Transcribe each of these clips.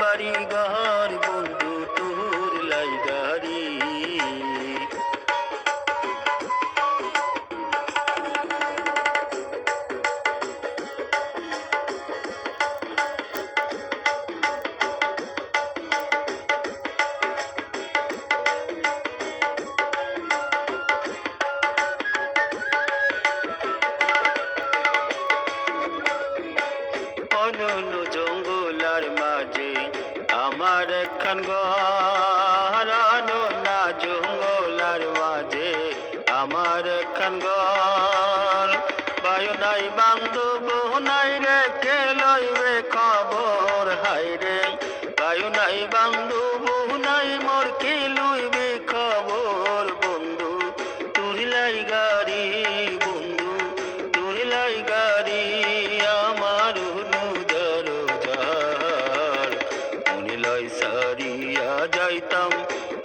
বাড়ি ঘর বন্ধু তোর লাইগারি। অনন্য জঙ্গলার মাঝে আমার একখান ঘর, অনন্য জঙ্গলার মাঝে আমার একখান ঘর। বায়ু নাই বান্ধব নাই রে, কে লইবে খবর হায় রে। বায়ু নাই বান্ধব নাই মোর, কে লইবে খবর বন্ধু তোর লাইগারি। বন্ধু তোর লাইগারি আমার সারিয়া যাইতাম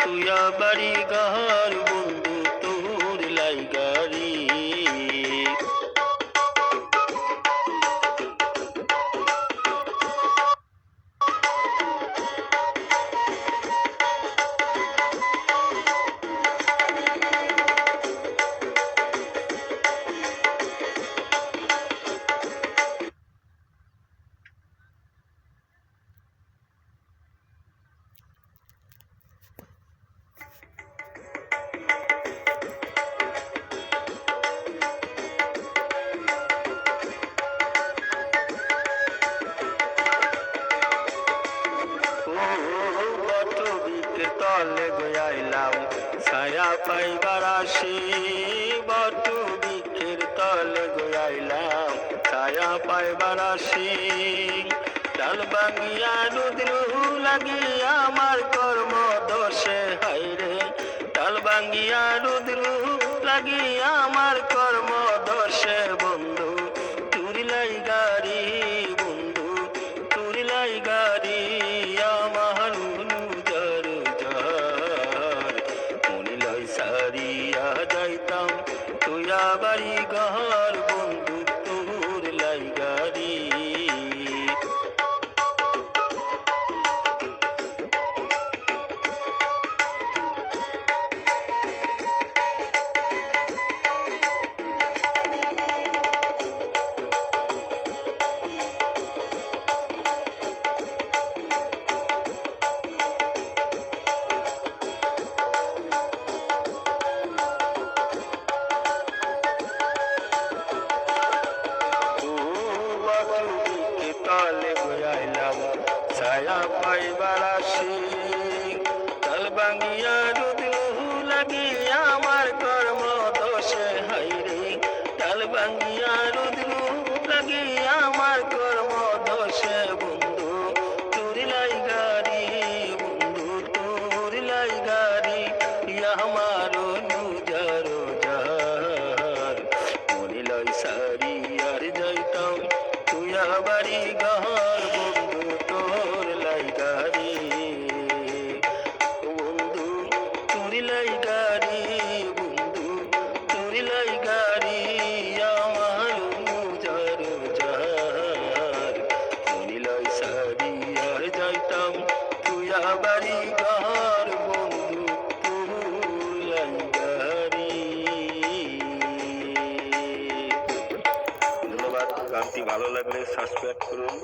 তুইয়া বাড়ি ঘর বন্ধু তোর লাইগারি। তলে গয়াইলাম ছায়া পাইবার আসি, বট বৃক্ষের তলে গয়াইলাম ছায়া পাইবার আসি। ডাল ভাঙিয়া রুদ্রু লাগিয়া আমার কর্ম দোষে হায় রে। ডাল ভাঙিয়া রুদ্রু লাগিয়া আমার কর্ম দোষে বন্ধু তোর লাইগারি। বন্ধু তোর লাইগারি আমার সারিয়া যাইতাম তুইয়া বাড়ি ঘর বন্ধু তোর লাইগারি। তলে গয়াইলাম ছায়া পাইবার আসি, ডাল ভাঙিয়া রুদ্রু লাগিয়া আমার কর্ম দোষে হায় রে। ডাল ভাঙিয়া রুদ্রু লাগিয়া আমার কর্ম দোষে বন্ধু তোর লাইগারি। বন্ধু তোর লাইগারি আমার অনুজার যার মনে লয় সারিয়ার যাইতাম তুইয়া বাড়ি ঘর বন্ধু তোর লাইগারি। বন্ধু তোর লাইগারি। বন্ধু তোর লাইগারি আমার অনুজার যার মনে লয় সারিয়ার যাইতাম তুইয়া বাড়ি ঘর বন্ধু তোর লাইগারি। ধন্যবাদ। গানটি ভালো লাগলে সাবস্ক্রাইব করুন।